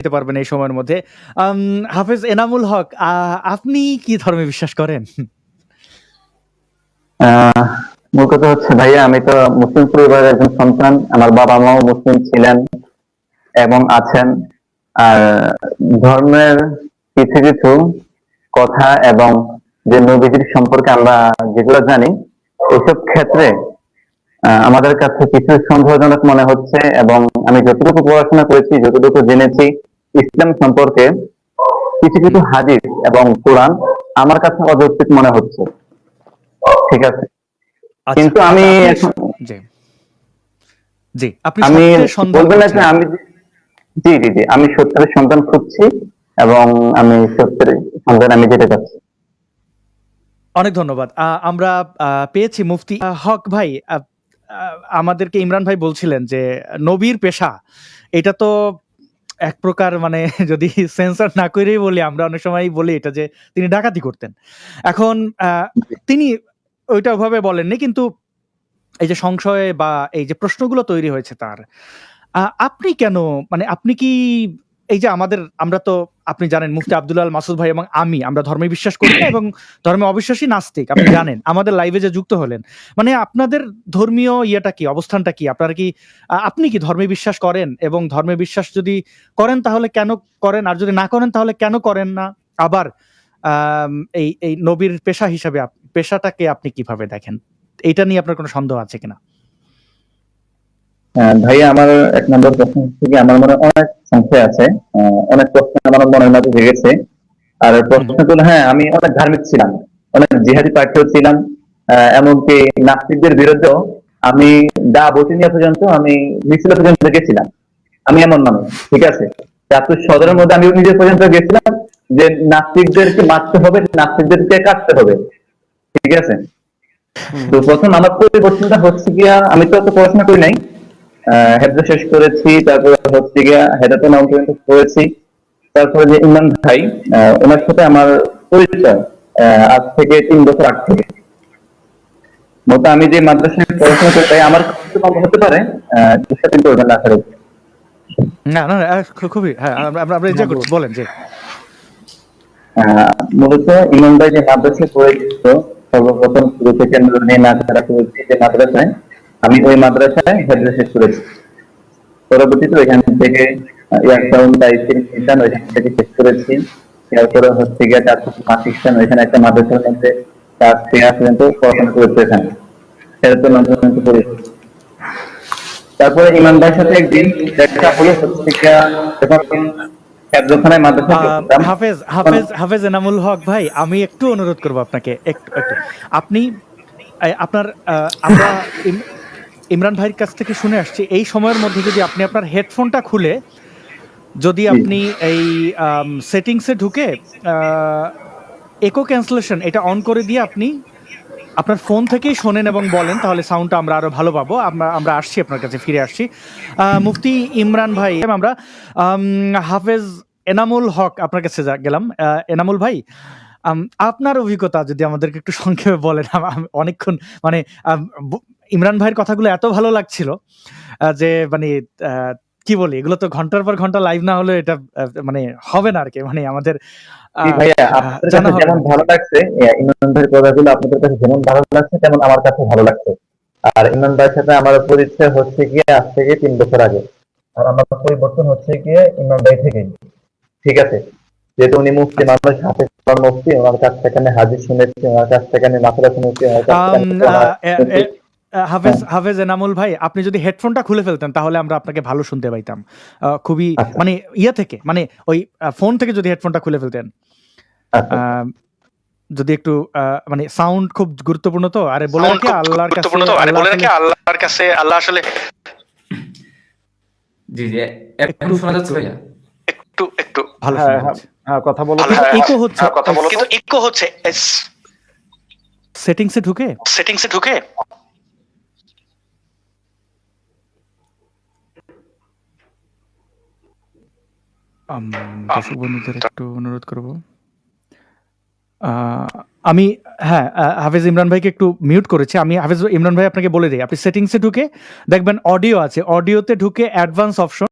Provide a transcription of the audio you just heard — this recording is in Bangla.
দিতে পারবেন এই সময়ের মধ্যে। হাফেজ এনামুল হক, আপনি কি ধর্মে বিশ্বাস করেন? মূল কথা হচ্ছে ভাইয়া, আমি তো মুসলিম পরিবারের একজন সন্তান। আমার বাবা মাও মুসলিম ছিলেন এবং আছেন। আর ধর্মের কিছু কিছু কথা এবং যে নবীজির সম্পর্কে আমরা যেগুলো জানি, এসব ক্ষেত্রে আমাদের কাছে কিছু সন্দেহজনক মনে হচ্ছে। এবং আমি যতটুকু পড়াশোনা করেছি, যতটুকু জেনেছি ইসলাম সম্পর্কে, কিছু কিছু হাদিস এবং কোরআন আমার কাছে অযৌক্তিক মনে হচ্ছে। ঠিক আছে, আচ্ছা, কিন্তু আমি জি জি, আপনি আমি সত্যের সন্ধান বলবো না যে করছেন। আমি জি জি জি আমি সত্যের সন্ধান খুঁজছি এবং আমি সত্যের সন্ধান আমি যেতে চাচ্ছি। অনেক ধন্যবাদ। আমরা পেয়েছি মুফতি হক ভাই। আমাদেরকে ইমরান ভাই বলছিলেন যে নবীর পেশা এটা তো এক প্রকার মানে যদি সেন্সর না করেই বলি, আমরা অনেক সময় বলি এটা যে তিনি ডাকাতি করতেন। এখন তিনি ওইটা ওভাবে বলেননি, কিন্তু এই যে সংশয় বা এই যে প্রশ্নগুলো তৈরি হয়েছে তার, আপনি কেন, মানে আপনি কি এই যে আমরা তো আপনি জানেন মুফতি আব্দুল আল মাসুদ ভাই এবং আমরা ধর্মে বিশ্বাস করি না এবং ধর্মে অবিশ্বাসী নাস্তিক, আপনি জানেন আমাদের লাইভে যে যুক্ত হলেন। মানে আপনাদের ধর্মীয় ইয়েটা কি, অবস্থানটা কি? আপনারা কি আপনি কি ধর্মে বিশ্বাস করেন? এবং ধর্মে বিশ্বাস যদি করেন তাহলে কেন করেন? আর যদি না করেন তাহলে কেন করেন না? আবার এই এই নবীর পেশা হিসাবে পেশাটাকে আপনি কিভাবে দেখেন? এইটা নিয়ে আপনার কোনো সন্দেহ আছে কিনা? ভাইয়া, আমার এক নম্বর প্রশ্ন হচ্ছে কি, আমার মনে অনেক সংশয় আছে। অনেক প্রশ্ন আমার মনের মাঝে জেগেছে। আর প্রশ্নগুলো, হ্যাঁ, আমি অনেক ধার্মিক ছিলাম, অনেক জিহাদি পার্টিও ছিলাম। এমনকি নাস্তিকদের বিরুদ্ধেও আমি দা বসে নিয়ে পর্যন্ত আমি মিছিল পর্যন্ত গেছিলাম। আমি এমন মানুষ, ঠিক আছে। চাঁদপুর সদরের মধ্যে আমি নিজে পর্যন্ত গেছিলাম যে নাস্তিকদেরকে মারতে হবে, নাস্তিকদেরকে কাটতে হবে, ঠিক আছে। তো প্রথম আমার পরিবর্তনটা হচ্ছে গিয়া, আমি তো অত পড়াশোনা করি নাই, হেফজ শেষ করেছি, তারপর হচ্ছে গিয়া হেদায়েত নাম পর্যন্ত করেছি। তারপরে যে ইমরান ভাই, ওনার সাথে আমার পরিচয় আজ থেকে 3 বছর আগ থেকে। মতো আমি যে মাদ্রাসায় পড়াশোনা করি, তাই আমার কাছে কম হতে পারে, চেষ্টা করবেন না আসলে। না না, খুবই, হ্যাঁ, আমরা ইচ্ছা করছি, বলেন যে। মূলত ইমরান ভাই যে মাদ্রাসায় পড়েছিল, সর্বপ্রথম শুরু থেকে নিয়ে নাচারা করেছি যে মাদ্রাসায়, আমি ওই মাদ্রাসায় হেফজ শেষ করেছি। পরবর্তীতে ওইখান থেকে ইয়ারটাউন টাইপের মিশন, ওইখান থেকে শেষ করেছি। এরপরে হচ্ছে গিয়ে চারশো পাকিস্তান, ওইখানে একটা মাদ্রাসার মধ্যে ক্লাস 3 পর্যন্ত পড়াশোনা করেছে। এখানে সেরকম পর্যন্ত করেছি। তারপরে ইমান ভাইয়ের সাথে একদিন দেখা হলো, হচ্ছে গিয়া যখন হেফজখানায় মাদ্রাসা পড়তাম। হাফেজ এনামুল হক ভাই, আমি একটু অনুরোধ করব আপনাকে, একটু একটু আপনি আপনার আমরা ইমরান ভাইয়ের কাছ থেকে শুনে আসছি, এই সময়ের মধ্যে যদি আপনি আপনার হেডফোনটা খুলে যদি আপনি এই সেটিংসে ঢুকে ইকো ক্যান্সেলেশন এটা অন করে দিয়ে আপনি আপনার ফোন থেকেই শোনেন এবং বলেন, তাহলে সাউন্ডটা আমরা আরো ভালো পাবো। আমরা আসছি, আপনার কাছে ফিরে আসছি। মুফতি ইমরান ভাই, আমরা হাফেজ এনামুল হক আপনার কাছে গেলাম। এনামুল ভাই, আপনার অভিজ্ঞতা যদি আমাদেরকে একটু সংক্ষেপে বলেন। অনেকক্ষণ মানে ইমরান ভাইয়ের কথাগুলো এত ভালো লাগছিল যে মানে কি বলি, এগুলো তো ঘন্টার পর ঘন্টা লাইভ না হলে এটা মানে হবে না আর কি, মানে আমাদের ভাইয়া, আপনাদের কাছে যেমন ভালো লাগছে ইমরান ভাইয়ের কথাগুলো, আপনাদের কাছে যেমন ভালো লাগছে তেমন আমার কাছে ভালো লাগছে। আর ইমরান ভাইয়ের সাথে আমার পরিচয় হচ্ছে গিয়ে আজ থেকে 3 বছর আগে। আর আমার পরিবর্তন হচ্ছে গিয়ে ইমরান ভাই থেকেই, ঠিক আছে। যেহেতু উনি মুফতি, মানুষ হাতে মুফতি, ওনার কাছ থেকে আমি হাজির শুনেছি, ওনার কাছ থেকে আমি মাথাটা শুনেছি, ওনার কাছ থেকে হাফেজ এনামুল ভাই, আপনি যদি হেডফোনটা খুলে ফেলতেন তাহলে আমরা আপনাকে ভালো শুনতে পাইতাম। খুবই মানে ইয়ে থেকে, মানে ওই ফোন থেকে যদি হেডফোনটা খুলে ফেলতেন, যদি একটু মানে সাউন্ড খুব গুরুত্বপূর্ণ। তো আরে বলে রাখি আল্লাহর কাছে আল্লাহ আসলে জি জি, একটু শোনা যাচ্ছে ভাইয়া? একটু ভালো শোনা যাচ্ছে। হ্যাঁ, কথা বলো। কিন্তু ইকো হচ্ছে সেটিংসে ঢুকে দর্শক বন্ধুদের একটু অনুরোধ করব, আমি হ্যাঁ হাফেজ ইমরান ভাইকে একটু মিউট করেছি। আমি হাফেজ ইমরান ভাই আপনাকে বলে দিই, আপনি সেটিংসে ঢুকে দেখবেন অডিও আছে, অডিওতে ঢুকে অ্যাডভান্স অপশন